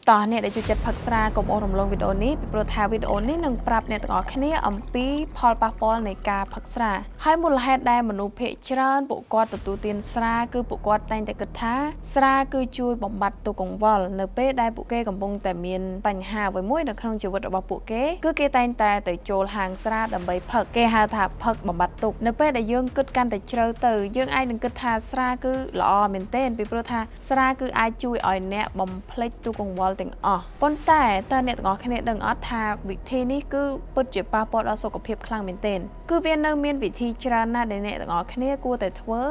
តោះអ្នកដែលជួយចិត្តផឹកស្រាកុំអូសរំលងវីដេអូនេះពីព្រោះថាវីដេអូនេះនឹងប្រាប់អ្នកទាំងអស់គ្នាអំពីផលប៉ះពាល់នៃការផឹកស្រាហើយមូលហេតុដែលមនុស្សភាគច្រើនពួកគាត់ទទួលទានស្រាគឺពួកគាត់តែងតែគិតថាស្រាគឺជួយបំបត្តិទុក្ខកង្វល់នៅពេលដែលពួកគេកំពុងតែមានបញ្ហាអ្វីមួយនៅក្នុងជីវិតរបស់ពួកគេគឺគេតែងតែទៅចូលហាងស្រាដើម្បីផឹកគេហៅថាផឹកបំបត្តិទុក្ខនៅពេលដែលយើងគិតកាន់តែជ្រៅទៅយើងអាចនឹងគិតថាស្រាគឺល្អមែនទែនពីព្រោះថាស្រាគឺអាចជួយឲ្យអ្នកបំភ្លេចទុក្ខកង្វល់ទាំងអស់ប៉ុន្តែតើអ្នកទាំងអស់គ្នាដឹងអត់ថាវិធីនេះគឺពិតជាប៉ះពាល់ដល់សុខភាពខ្លាំងមែនទែនគឺវានៅមានវិធីច្រើនណាស់ដែលអ្នកទាំងអស់គ្នាគួរតែធ្វើ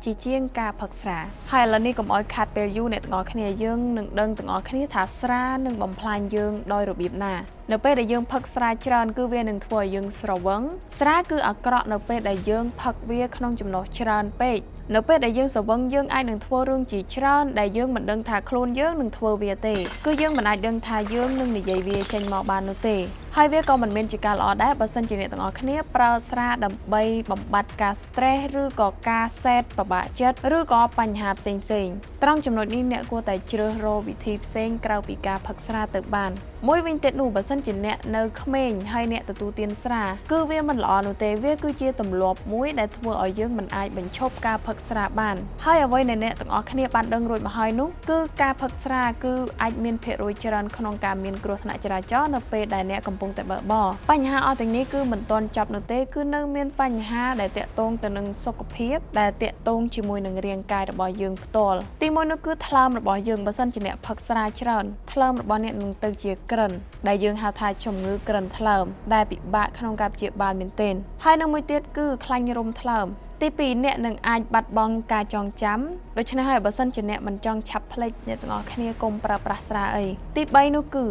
ជាងការផឹកស្រាហើយឥឡូវនេះកុំឲ្យខាត់ពេលយូរអ្នកទាំងអស់គ្នាយើងនឹងដឹងទាំងអស់គ្នាថាស្រានឹងបំផ្លាញយើងដោយរបៀបណានៅពេលដែលយើងផឹកស្រាច្រើនគឺវានឹងធ្វើឲ្យយើងស្រវឹងស្រាគឺអាក្រក់នៅពេលដែលយើងផឹកវាក្នុងចំណុះច្រើនពេកនៅពេលដែលយើងស្រវឹងយើងអាចនឹងធ្វើរឿងជាច្រើនដែលយើងមិនដឹងថាខ្លួនយើងនឹងធ្វើវាទេគឺយើងមិនអាចដឹងថាយើងនឹងនិយាយវាចេញមកបាននោះទេហើយវាក៏មិនមែនជាការល្អដែរបើសិនជាអ្នកទាំងអស់គ្នាប្រើស្រាដើម្បីបំបត្តិការ stress ឬក៏ការសែតពិបាកចិត្តឬក៏បញ្ហាផ្សេងៗត្រង់ចំណុចនេះអ្នកគួរតែជ្រើសរើសវិធីផ្សេងក្រៅពីការផឹកស្រាទៅបានមួយវិញទៀតនោះបើសិនជាអ្នកនៅក្មេងហើយអ្នកទទួលទានស្រាគឺវាមិនល្អនោះទេវាគឺជាទម្លាប់មួយដែលធ្វើឲ្យយើងមិនអាចបញ្ឈប់ការផឹកស្រាបានហើយអ្វីដែលអ្នកទាំងអស់គ្នាបានដឹងរួចមកហើយនោះគឺការផឹកស្រាគឺអាចមានភាគរយច្រើនក្នុងការមានគ្រោះថ្នាក់ចរាចរណ៍នៅពេលដែលអ្នកកំពុងតែបើកបរបញ្ហាអស់ទាំងនេះគឺមិនទាន់ចប់នោះទេគឺនៅមានបញ្ហាដែលតាក់ទងទៅនឹងសុខភាពដែលតាក់ទងជាមួយនឹងរាងកាយរបស់យើងផ្ទាល់ទីមួយនោះគឺថ្លើមរបស់យើងបើសិនជាអ្នកផឹកស្រាច្រើនថ្លើមរបស់អ្នកនឹងទៅជាក្រិនដែលយើងហៅថាជំងឺក្រិនថ្លើមដែលពិបាកក្នុងការព្យាបាលមែនទែនហើយនឹងមួយទៀតគឺខ្លាញ់រុំថ្លើមទី2អ្នកនឹងអាចបាត់បង់ការចងចាំដូច្នេះហើយបើសិនជាអ្នកមិនចង់ឆាប់ភ្លេចអ្នកទាំងអស់គ្នាកុំប្រើប្រាស់ស្រាអីទី3នោះគឺ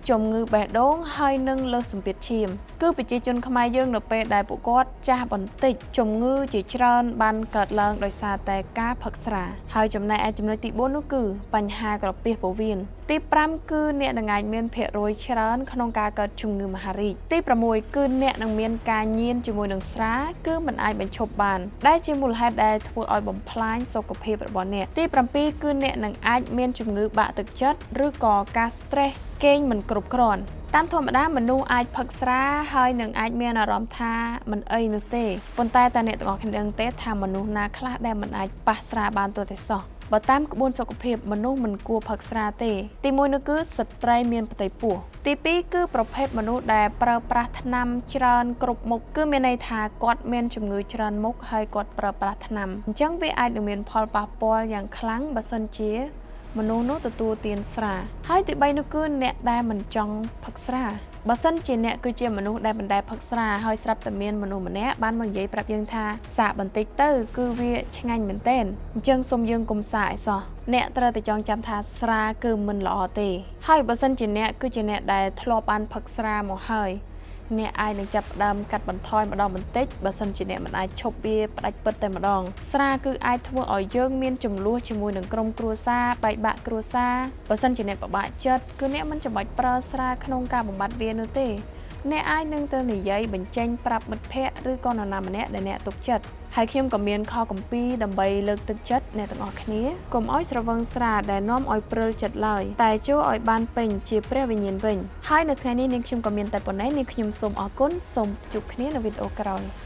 ជំងឺបេះដូងហើយនឹងលើសសម្ពាធឈាមគឺប្រជាជនខ្មែរយើងនៅពេលដែលពួកគាត់ចាស់បន្តិចជំងឺជាច្រើនបានកើតឡើងដោយសារតែការផឹកស្រាហើយចំណែកឯចំណុចទី4នោះគឺបញ្ហាក្រពះពោះវៀនទី5គឺអ្នកនឹងអាចមានភាគរយច្រើនក្នុងការកើតជំងឺមហារីកទី6គឺអ្នកនឹងមានការញៀនជាមួយនឹងស្រាគឺមិនអាចបញ្ឈប់បានដែលជាមូលហេតុដែលធ្វើឲ្យបំផ្លាញសុខភាពរបស់អ្នកទី7គឺអ្នកនឹងអាចមានជំងឺបាក់ទឹកចិត្តឬក៏ការ stress គេងមិនគ្រប់គ្រាន់តាមធម្មតាមនុស្សអាចផឹកស្រាហើយនឹងអាចមានអារម្មណ៍ថាមិនអីនោះទេប៉ុន្តែតើអ្នកទាំងអស់គ្នាដឹងទេថាមនុស្សណាខ្លះដែលមិនអាចប៉ះស្រាបានទោះតែសោះបើតាមក្បួនសុខភាពមនុស្សមិនគួរផឹកស្រាទេទី1នោះគឺស្ត្រីមានផ្ទៃពោះទី2គឺប្រភេទមនុស្សដែលប្រើប្រាស់ថ្នាំច្រើនគ្រប់មុខគឺមានន័យថាគាត់មានជំងឺច្រើនមុខហើយគាត់ប្រើប្រាស់ថ្នាំអញ្ចឹងវាអាចនឹងមានផលប៉ះពាល់យ៉ាងខ្លាំងបើសិនជាមនុស្សនោះទទួលទានស្រាហើយទី3នោះគឺអ្នកដែលមិនចង់ផឹកស្រាបើសិនជាអ្នកគឺជាមនុស្សដែលមិនដែលផឹកស្រាហើយស្រាប់តែមានមនុស្សម្នាក់បានមកនិយាយប្រាប់យើងថាសាកបន្តិចទៅគឺវាឆ្ងាញ់មែនទែនអញ្ចឹងសូមយើងកុំសាកអីសោះអ្នកត្រូវតែចងចាំថាស្រាគឺមិនល្អទេហើយបើសិនជាអ្នកគឺជាអ្នកដែលធ្លាប់បានផឹកស្រាមកហើយអ្នកអាចនឹងចាប់ផ្ដើមកាត់បន្ថយម្ដងបន្តិចបើសិនជាអ្នកមិនអាចឈប់វាផ្ដាច់ពិតតែម្ដងស្រាគឺអាចធ្វើឲ្យយើងមានចំនួនជាមួយនឹងក្រុមគ្រួសារបែកបាក់គ្រួសារបើសិនជាអ្នកពិបាកចិត្តគឺអ្នកមិនចាំបាច់ប្រើស្រាក្នុងការបំបត្តិវានោះទេអ្នកអាចនឹងទៅនិយាយបញ្ចេញប្រាប់មិត្តភ័ក្តិឬក៏នរណាម្នាក់ដែលអ្នកទុកចិត្តហើយខ្ញុំក៏មានខគម្ពីរដើម្បីលើកទឹកចិត្តអ្នកទាំងអស់គ្នាកុំឲ្យស្រវឹងស្រាដែលនាំឲ្យព្រិលចិត្តឡើយតែចូលឲ្យបានពេញជាព្រះវិញ្ញាណវិញហើយនៅថ្ងៃនេះនាងខ្ញុំក៏មានតែប៉ុណ្ណេះនាងខ្ញុំសូមអរគុណសូមជួបគ្នានៅវីដេអូក្រោយ